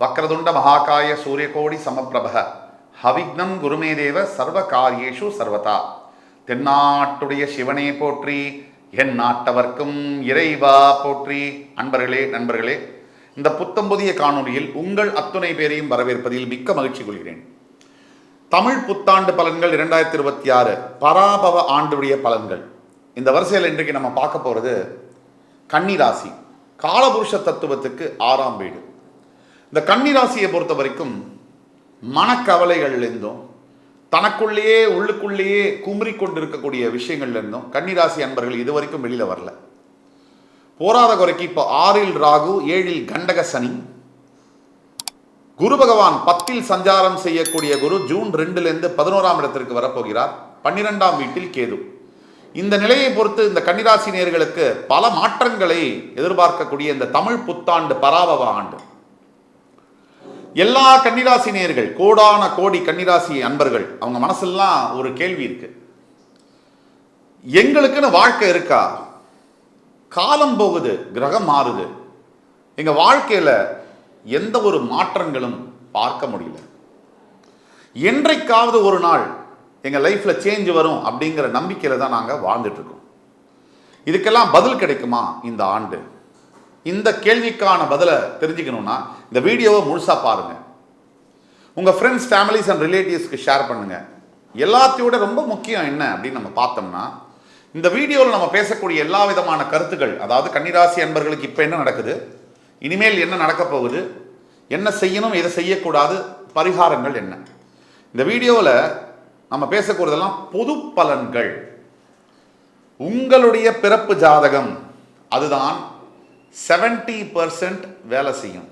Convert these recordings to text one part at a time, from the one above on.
வக்ரதுண்ட மகாகாய சூரியகோடி சமப்பிரப ஹவிக்னம் குருமேதேவ சர்வ காரியேஷு சர்வதா. தென்னாட்டுடைய சிவனே போற்றி, என் நாட்டவர்க்கும் இறைவா போற்றி. அன்பர்களே, நண்பர்களே, இந்த புத்தம் புதிய காணொலியில் உங்கள் அத்துணை பேரையும் வரவேற்பதில் மிக்க மகிழ்ச்சி கொள்கிறேன். தமிழ் புத்தாண்டு பலன்கள் 2026 பராபவ ஆண்டுடைய பலன்கள். இந்த வரிசையில் இன்றைக்கு நம்ம பார்க்க போகிறது கன்னிராசி, காலபுருஷ தத்துவத்துக்கு 6ஆம் வீடு. இந்த கன்னிராசியை பொறுத்த வரைக்கும் மனக்கவலைகள்லேருந்தும் தனக்குள்ளேயே உள்ளுக்குள்ளேயே குமரி கொண்டிருக்கக்கூடிய விஷயங்கள்லேருந்தும் கன்னிராசி அன்பர்கள் இது வரைக்கும் வெளியில் வரல. போராத குறைக்கு இப்போ 6இல் ராகு, 7இல் கண்டக சனி, குரு பகவான் 10இல் சஞ்சாரம் செய்யக்கூடிய குரு ஜூன் 2லேருந்து 11ஆம் இடத்திற்கு வரப்போகிறார். 12ஆம் வீட்டில் கேது. இந்த நிலையை பொறுத்து இந்த கன்னிராசி நேயர்களுக்கு பல மாற்றங்களை எதிர்பார்க்கக்கூடிய இந்த தமிழ் புத்தாண்டு பராபவ ஆண்டு. எல்லா கன்னிராசி நேயர்கள், கோடான கோடி கன்னிராசி அன்பர்கள், அவங்க மனசெல்லாம் ஒரு கேள்வி இருக்கு. எங்களுக்குன்னு வாழ்க்கை இருக்கா? காலம் போகுது, கிரகம் மாறுது, எங்க வாழ்க்கையில எந்த ஒரு மாற்றங்களும் பார்க்க முடியல. என்றைக்காவது ஒரு நாள் எங்க லைஃப்ல சேஞ்ச் வரும் அப்படிங்கிற நம்பிக்கையில தான் நாங்க வாழ்ந்துட்டு இருக்கோம். இதுக்கெல்லாம் பதில் கிடைக்குமா இந்த ஆண்டு? இந்த கேள்விக்கான பதிலை தெரிஞ்சுக்கணும்னா இந்த வீடியோவை முழுசா பாருங்க. உங்க ஃப்ரெண்ட்ஸ், ஃபேமிலிஸ் அண்ட் ரிலேட்டிவ்ஸ்க்கு ஷேர் பண்ணுங்க. எல்லாத்தையோட ரொம்ப முக்கியம் என்ன அப்படின்னு நம்ம பார்த்தோம்னா, இந்த வீடியோவில் நம்ம பேசக்கூடிய எல்லா விதமான கருத்துக்கள், அதாவது கன்னிராசி அன்பர்களுக்கு இப்போ என்ன நடக்குது, இனிமேல் என்ன நடக்க போகுது, என்ன செய்யணும், எதை செய்யக்கூடாது, பரிகாரங்கள் என்ன, இந்த வீடியோவில் நம்ம பேசக்கூடியதெல்லாம் பொது பலன்கள். உங்களுடைய பிறப்பு ஜாதகம் அதுதான் 70% வேலை செய்யும்.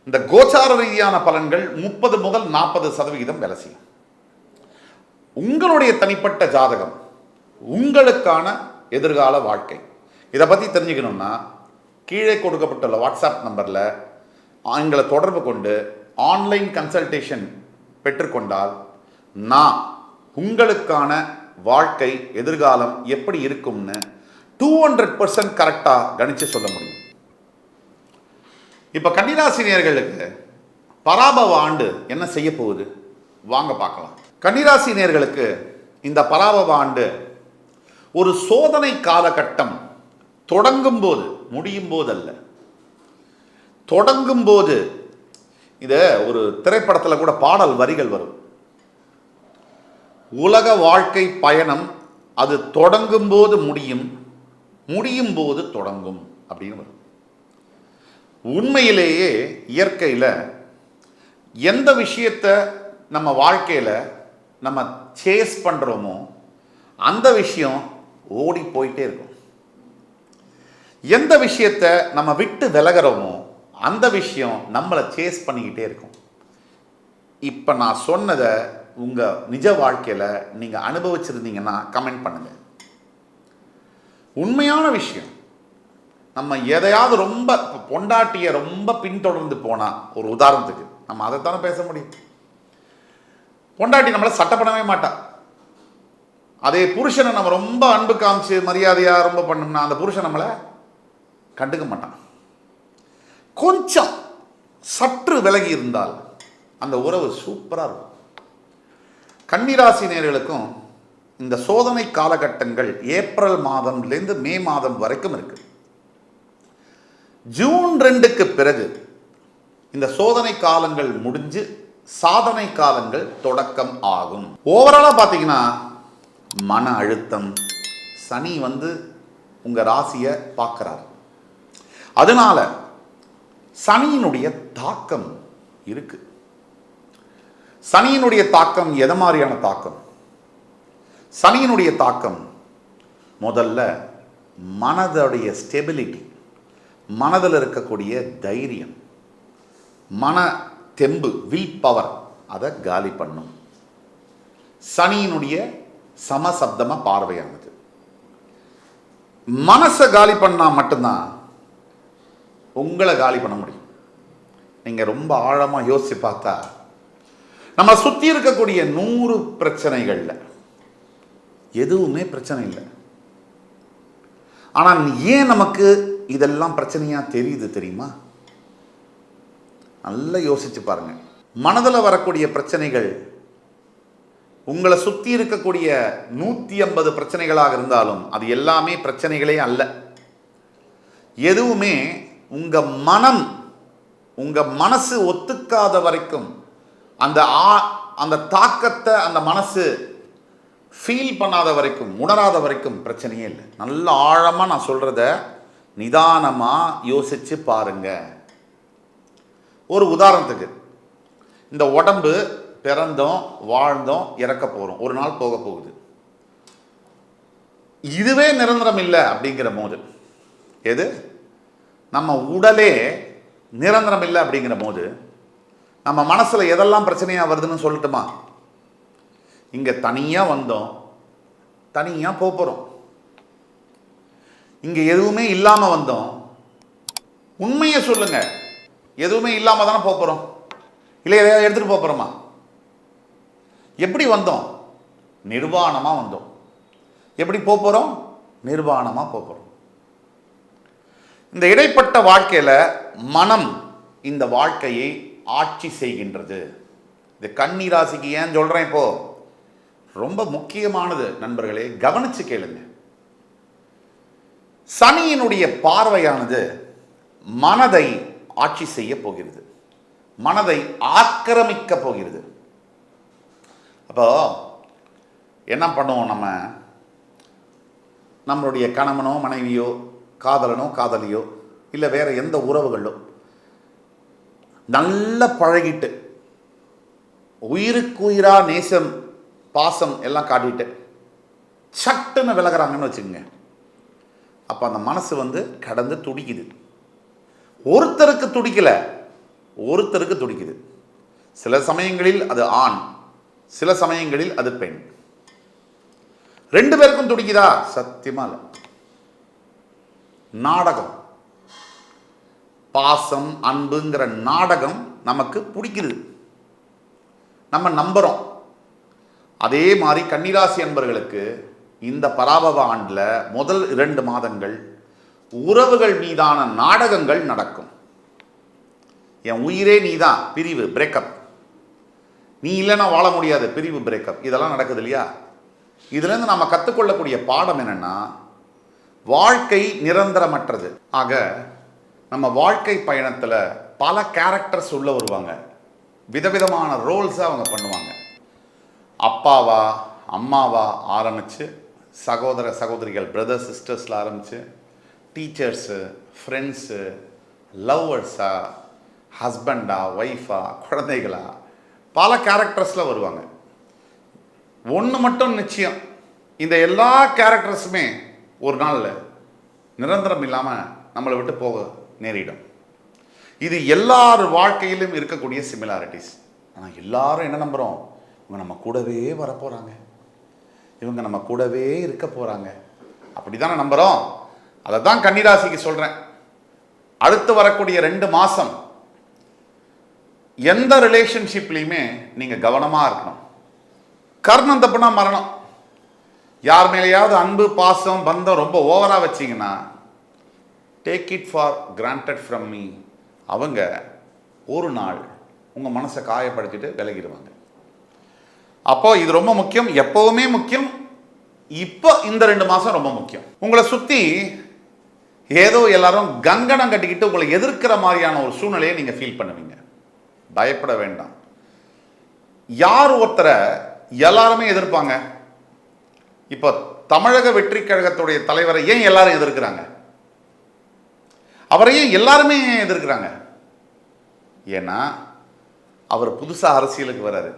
இந்த கோச்சார ரீதியான பலன்கள் 30 முதல் 40% வேலை செய்யும். உங்களுடைய தனிப்பட்ட ஜாதகம், உங்களுக்கான எதிர்கால வாழ்க்கை, இதை பற்றி தெரிஞ்சுக்கணும்னா கீழே கொடுக்கப்பட்டுள்ள வாட்ஸ்அப் நம்பரில் எங்களை தொடர்பு கொண்டு ஆன்லைன் கன்சல்டேஷன் பெற்றுக்கொண்டால் நான் உங்களுக்கான வாழ்க்கை எதிர்காலம் எப்படி இருக்கும்னு 200% கரெக்டாக கணிச்சு சொல்ல முடியும். இப்போ கன்னிராசி நேயர்களுக்கு பராபவ ஆண்டு என்ன செய்ய போகுது வாங்க பார்க்கலாம். கன்னிராசி நேயர்களுக்கு இந்த பராபவ ஆண்டு ஒரு சோதனை காலகட்டம். தொடங்கும் போது, முடியும் போது அல்ல, தொடங்கும் போது. இதை ஒரு திரைப்படத்தில் கூட பாடல் வரிகள் வரும். உலக வாழ்க்கை பயணம் அது தொடங்கும் போது முடியும், முடியும் போது தொடங்கும் அப்படின்னு வரும். உண்மையிலேயே இயற்கையில் எந்த விஷயத்தை நம்ம வாழ்க்கையில் நம்ம சேஸ் பண்ணுறோமோ அந்த விஷயம் ஓடி போயிட்டே இருக்கும். எந்த விஷயத்தை நம்ம விட்டு விலகிறோமோ அந்த விஷயம் நம்மளை சேஸ் பண்ணிக்கிட்டே இருக்கும். இப்போ நான் சொன்னதை உங்கள் நிஜ வாழ்க்கையில் நீங்கள் அனுபவிச்சிருந்தீங்கன்னா கமெண்ட் பண்ணுங்கள். உண்மையான விஷயம். நம்ம எதையாவது ரொம்ப பொண்டாட்டியை ரொம்ப பின்தொடர்ந்து போனால், ஒரு உதாரணத்துக்கு நம்ம அதைத்தானே பேச முடியும். பொண்டாட்டி நம்மளை சட்டை பண்ணவே மாட்டா. அதே புருஷனை நம்ம ரொம்ப அன்பு காமிச்சு மரியாதையாக ரொம்ப பண்ணோம்னா அந்த புருஷன் நம்மளை கண்டுக்க மாட்டான். கொஞ்சம் சற்று விலகி இருந்தால் அந்த உறவு சூப்பராக இருக்கும். கன்னிராசி நேயர்களுக்கும் இந்த சோதனை காலகட்டங்கள் ஏப்ரல் மாதம்லேருந்து மே மாதம் வரைக்கும் இருக்கு. ஜூன் 2க்கு பிறகு இந்த சோதனை காலங்கள் முடிஞ்சு சாதனை காலங்கள் தொடக்கம் ஆகும். ஓவராலாக பார்த்தீங்கன்னா மன அழுத்தம், சனி உங்க ராசியை பார்க்கிறார். அதனால சனியினுடைய தாக்கம் இருக்கு. சனியினுடைய தாக்கம் எது மாதிரியான தாக்கம்? சனியினுடைய தாக்கம் முதல்ல மனதுடைய ஸ்டெபிலிட்டி, மனதில் இருக்கக்கூடிய தைரியம், மன தெம்பு, வில் பவர், அதை காலி பண்ணும். சனியினுடைய சமசப்தம பார்வையானது. மனசை காலி பண்ணால் மட்டும்தான் உங்களை காலி பண்ண முடியும். நீங்கள் ரொம்ப ஆழமாக யோசித்து பார்த்தா நம்ம சுற்றி இருக்கக்கூடிய 100 பிரச்சனைகளில் எதுவுமே பிரச்சனை இல்லை. ஆனால் ஏன் நமக்கு இதெல்லாம் பிரச்சனையாக தெரியுது தெரியுமா? நல்லா யோசிச்சு பாருங்க. மனதில் வரக்கூடிய பிரச்சனைகள் உங்களை சுற்றி இருக்கக்கூடிய 150 பிரச்சனைகளாக இருந்தாலும் அது எல்லாமே பிரச்சனைகளே அல்ல. எதுவுமே உங்க மனசு ஒத்துக்காத வரைக்கும், அந்த தாக்கத்தை அந்த மனசு ஃபீல் பண்ணாத வரைக்கும், உணராத வரைக்கும் பிரச்சனையே இல்லை. நல்ல ஆழமாக நான் சொல்கிறத நிதானமாக யோசிச்சு பாருங்க. ஒரு உதாரணத்துக்கு, இந்த உடம்பு பிறந்தோம், வாழ்ந்தோம், இறக்க போகிறோம், ஒரு நாள் போக போகுது. இதுவே நிரந்தரம் இல்லை அப்படிங்கிற போது, எது நம்ம உடலே நிரந்தரம் இல்லை அப்படிங்கிற போது, நம்ம மனசில் எதெல்லாம் பிரச்சனையாக வருதுன்னு சொல்லட்டுமா? இங்கே தனியாக வந்தோம், தனியாக போகிறோம். இங்கே எதுவுமே இல்லாமல் வந்தோம். உண்மையை சொல்லுங்க, எதுவுமே இல்லாமல் தானே போகிறோம், இல்லை எதையாவது எடுத்துகிட்டு போகிறோமா? எப்படி வந்தோம்? நிர்வாணமாக வந்தோம். எப்படி போகிறோம்? நிர்வாணமாக போகிறோம். இந்த இடைப்பட்ட வாழ்க்கையில் மனம் இந்த வாழ்க்கையை ஆட்சி செய்கின்றது. இந்த கன்னி ராசிக்கு ஏன் சொல்கிறேன் இப்போ, ரொம்ப முக்கியமானது நண்பர்களே, கவனிச்சு கேளுங்க. சனியினுடைய பார்வையானது மனதை ஆட்சி செய்ய போகிறது, மனதை ஆக்கிரமிக்க போகிறது. அப்போ என்ன பண்ணுவோம்? நம்மளுடைய கணவனோ மனைவியோ காதலனோ காதலியோ இல்லை வேற எந்த உறவுகளோ நல்ல பழகிட்டு உயிருக்கு உயிரா நேசம் பாசம் எல்லாம் காட்டிட்டு சட்டுன்னு விலகிறாங்கன்னு வச்சுக்கோங்க. அப்போ அந்த மனசு கடந்து துடிக்குது. ஒருத்தருக்கு துடிக்கல, ஒருத்தருக்கு துடிக்குது. சில சமயங்களில் அது ஆண், சில சமயங்களில் அது பெண். 2 பேருக்கும் துடிக்குதா? சத்தியமா இல்லை. நாடகம், பாசம் அன்புங்கிற நாடகம் நமக்கு பிடிக்குது, நம்ம நம்புறோம். அதே மாதிரி கன்னிராசி அன்பர்களுக்கு இந்த பராபவ ஆண்டில் முதல் 2 மாதங்கள் உறவுகள் மீதான நாடகங்கள் நடக்கும். என் உயிரே நீதான், பிரிவு, பிரேக்கப். நீ இல்லைன்னா வாழ முடியாது, பிரிவு, பிரேக்கப், இதெல்லாம் நடக்குது இல்லையா? இதுலேருந்து நம்ம கற்றுக்கொள்ளக்கூடிய பாடம் என்னென்னா, வாழ்க்கை நிரந்தரமற்றது. ஆக நம்ம வாழ்க்கை பயணத்தில் பல கேரக்டர்ஸ் உள்ள வருவாங்க, விதவிதமான ரோல்ஸை அவங்க பண்ணுவாங்க. அப்பாவா அம்மாவா ஆரம்பித்து, சகோதர சகோதரிகள் பிரதர் சிஸ்டர்ஸில் ஆரம்பித்து, டீச்சர்ஸு, ஃப்ரெண்ட்ஸு, லவ்வர்ஸா, ஹஸ்பண்டா, ஒய்ஃபா, குழந்தைகளா, பல கேரக்டர்ஸில் வருவாங்க. ஒன்று மட்டும் நிச்சயம், இந்த எல்லா கேரக்டர்ஸுமே ஒரு நாளில் நிரந்தரம் இல்லாமல் நம்மளை விட்டு போக நேரிடும். இது எல்லார் வாழ்க்கையிலும் இருக்கக்கூடிய சிமிலாரிட்டிஸ். ஆனால் எல்லாரும் என்ன நம்புகிறோம்? இவங்க நம்ம கூடவே வரப்போகிறாங்க, இவங்க நம்ம கூடவே இருக்க போகிறாங்க, அப்படி தானே நம்புகிறோம். அதை தான் கன்னிராசிக்கு சொல்கிறேன். அடுத்து வரக்கூடிய 2 மாதம் எந்த ரிலேஷன்ஷிப்லையுமே நீங்கள் கவனமாக இருக்கணும். கர்ணம் தப்புனா மரணம். யார் மேலேயாவது அன்பு பாசம் பந்தம் ரொம்ப ஓவராக வச்சிங்கன்னா, take it for granted from me, அவங்க ஒரு நாள் உங்கள் மனசை காயப்படுத்திட்டு விலகிடுவாங்க. அப்போது இது ரொம்ப முக்கியம், எப்போவுமே முக்கியம். இப்போ இந்த 2 மாதம் ரொம்ப முக்கியம். உங்களை சுற்றி ஏதோ எல்லாரும் கங்கணம் கட்டிக்கிட்டு உங்களை எதிர்க்கிற மாதிரியான ஒரு சூழ்நிலையை நீங்கள் ஃபீல் பண்ணுவீங்க. பயப்பட வேண்டாம். யார் ஒருத்தரை எல்லாருமே எதிர்ப்பாங்க? இப்போ தமிழக வெற்றி கழகத்துடைய தலைவரை ஏன் எல்லாரும் எதிர்க்கிறாங்க? அவரையும் எல்லாருமே எதிர்க்கிறாங்க. ஏன்னா அவர் புதுசாக அரசியலுக்கு வராரு,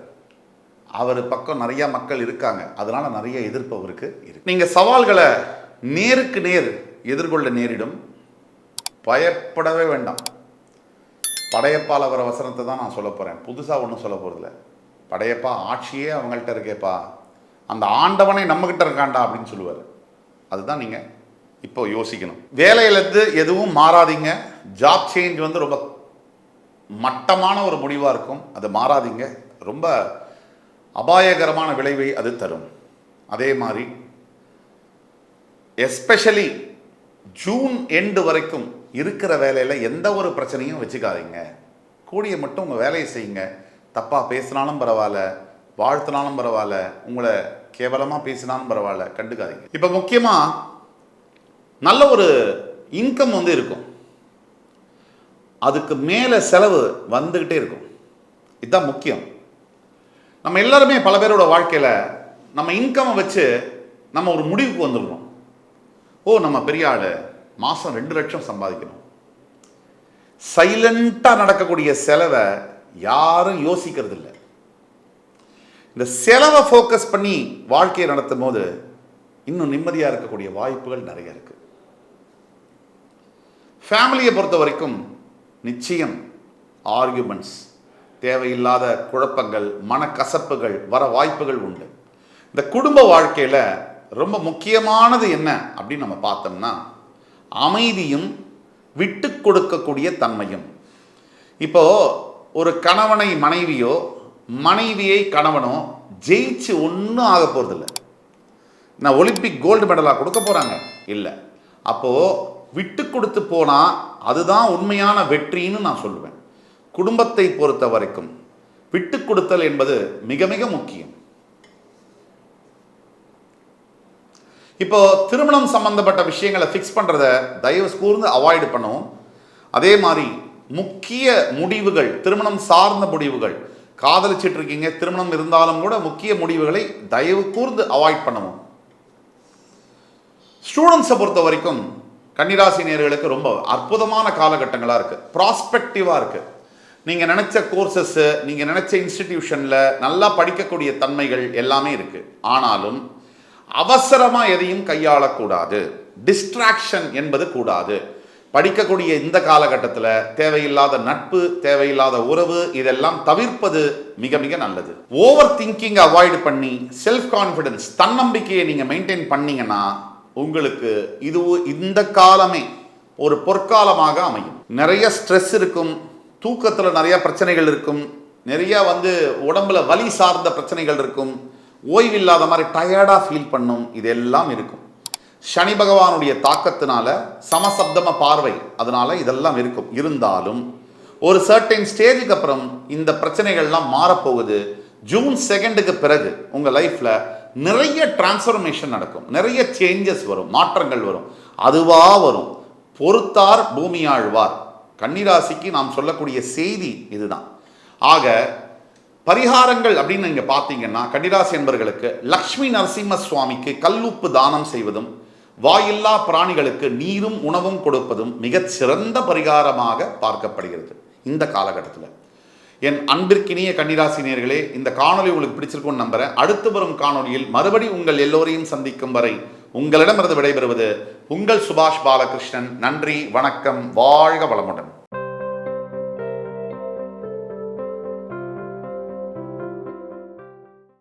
அவர் பக்கம் நிறைய மக்கள் இருக்காங்க, அதனால நிறைய எதிர்ப்பு அவருக்கு இருக்கு. நீங்கள் சவால்களை நேருக்கு நேர் எதிர்கொள்ள நேரிடும், பயப்படவே வேண்டாம். படையப்பால் வர வசனத்தை தான் நான் சொல்ல போகிறேன், புதுசாக ஒன்றும் சொல்ல போகிறதில்ல. படையப்பா ஆட்சியே அவங்கள்ட்ட இருக்கேப்பா, அந்த ஆண்டவனே நம்மக்கிட்ட இருக்காண்டா அப்படின்னு சொல்லுவார். அதுதான் நீங்கள் இப்போ யோசிக்கணும். வேலையிலேருந்து எதுவும் மாறாதீங்க. ஜாப் சேஞ்ச் ரொம்ப மட்டமான ஒரு முடிவாக இருக்கும், அது மாறாதீங்க. ரொம்ப அபாயகரமான விளைவை அது தரும். அதே மாதிரி எஸ்பெஷலி ஜூன் எண்டு வரைக்கும் இருக்கிற வேலையில் எந்த ஒரு பிரச்சனையும் வச்சுக்காதீங்க. கூடிய மட்டும் உங்கள் வேலையை செய்யுங்க. தப்பாக பேசினாலும் பரவாயில்ல, வாழ்த்தினாலும் பரவாயில்ல, உங்களை கேவலமாக பேசினாலும் பரவாயில்ல, கண்டுக்காதீங்க. இப்போ முக்கியமாக நல்ல ஒரு இன்கம் இருக்கும், அதுக்கு மேலே செலவு வந்துக்கிட்டே இருக்கும். இதுதான் முக்கியம். நம்ம எல்லாருமே பல பேரோட வாழ்க்கையில் நம்ம இன்கம்மை வச்சு நம்ம ஒரு முடிவுக்கு வந்துடணும். நம்ம பெரிய ஆள், மாதம் 2 லட்சம் சம்பாதிக்கணும். சைலண்டாக நடக்கக்கூடிய செலவை யாரும் யோசிக்கிறது இல்லை. இந்த செலவை ஃபோக்கஸ் பண்ணி வாழ்க்கையை நடத்தும் போது இன்னும் நிம்மதியாக இருக்கக்கூடிய வாய்ப்புகள் நிறைய இருக்கு. ஃபேமிலியை பொறுத்த வரைக்கும் நிச்சயம் ஆர்கியூமெண்ட்ஸ், தேவையில்லாத குழப்பங்கள், மனக்கசப்புகள் வர வாய்ப்புகள் உண்டு. இந்த குடும்ப வாழ்க்கையில் ரொம்ப முக்கியமானது என்ன அப்படின்னு நம்ம பார்த்தோம்னா அமைதியும் விட்டு கொடுக்கக்கூடிய தன்மையும். இப்போ ஒரு கணவனை மனைவியோ மனைவியை கணவனோ ஜெயிச்சு ஒன்றும் ஆக போகிறதில்ல. நான் ஒலிம்பிக் கோல்டு மெடலாக கொடுக்க போகிறாங்க இல்லை. அப்போது விட்டு கொடுத்து போனால் அதுதான் உண்மையான வெற்றின்னு நான் சொல்லுவேன். குடும்பத்தை பொறுத்த வரைக்கும் விட்டு கொடுத்தல் என்பது மிக மிக முக்கியம். இப்போ திருமணம் சம்பந்தப்பட்ட விஷயங்களை ஃபிக்ஸ் பண்ணுறத தயவு கூர்ந்து அவாய்டு பண்ணவும். அதே மாதிரி முக்கிய முடிவுகள், திருமணம் சார்ந்த முடிவுகள், காதலிச்சிட்டு இருக்கீங்க, திருமணம் இருந்தாலும் கூட முக்கிய முடிவுகளை தயவு கூர்ந்து அவாய்ட் பண்ணவும். ஸ்டூடெண்ட்ஸை பொறுத்த வரைக்கும் கன்னிராசி நேயர்களுக்கு ரொம்ப அற்புதமான காலகட்டங்களாக இருக்குது, ப்ராஸ்பெக்டிவாக இருக்குது. நீங்கள் நினச்ச கோர்சஸ்ஸு, நீங்கள் நினச்ச இன்ஸ்டிடியூஷனில் நல்லா படிக்கக்கூடிய தன்மைகள் எல்லாமே இருக்குது. ஆனாலும் அவசரமாக எதையும் கையாளக்கூடாது. டிஸ்ட்ராக்ஷன் என்பது கூடாது. படிக்கக்கூடிய இந்த காலகட்டத்தில் தேவையில்லாத நட்பு, தேவையில்லாத உறவு, இதெல்லாம் தவிர்ப்பது மிக மிக நல்லது. ஓவர் திங்கிங் அவாய்டு பண்ணி செல்ஃப் கான்ஃபிடன்ஸ், தன்னம்பிக்கையை நீங்கள் மெயின்டைன் பண்ணீங்கன்னா உங்களுக்கு இது இந்த காலமே ஒரு பொற்காலமாக அமையும். நிறைய ஸ்ட்ரெஸ் இருக்கும், தூக்கத்தில் நிறைய பிரச்சனைகள் இருக்கும், நிறைய உடம்புல வலி சார்ந்த பிரச்சனைகள் இருக்கும், ஓய்வில்லாத மாதிரி டயர்டாக ஃபீல் பண்ணும், இதெல்லாம் இருக்கும். சனி பகவானுடைய தாக்கத்தினால சமசப்தம பார்வை, அதனால இதெல்லாம் இருக்கும். இருந்தாலும் ஒரு சர்டைன் ஸ்டேஜுக்கு அப்புறம் இந்த பிரச்சனைகள்லாம் மாறப்போகுது. ஜூன் 2க்கு பிறகு உங்கள் லைஃப்பில் நிறைய டிரான்ஸ்ஃபர்மேஷன் நடக்கும், நிறைய சேஞ்சஸ் வரும், மாற்றங்கள் வரும். அதுவாக வரும். பொறுத்தார் பூமி ஆழ்வார். கன்னிராசிக்கு நாம் சொல்லக்கூடிய செய்தி இதுதான். ஆக பரிகாரங்கள் அப்படின்னு நீங்கள் பார்த்தீங்கன்னா கன்னிராசி என்பவர்களுக்கு லக்ஷ்மி நரசிம்ம சுவாமிக்கு கல்லுப்பு தானம் செய்வதும், வாயில்லா பிராணிகளுக்கு நீரும் உணவும் கொடுப்பதும் மிகச் சிறந்த பரிகாரமாக பார்க்கப்படுகிறது இந்த காலகட்டத்தில். என் அன்பிற்கினிய கன்னிராசி நேயர்களே, இந்த காணொலி உங்களுக்கு பிடிச்சிருக்கும்னு நம்புகிறேன். அடுத்து வரும் காணொலியில் மறுபடி உங்கள் எல்லோரையும் சந்திக்கும் வரை உங்களிடமிருந்து விடைபெறுவது உங்கள் சுபாஷ் பாலகிருஷ்ணன். நன்றி, வணக்கம், வாழ்க வளமுடன்.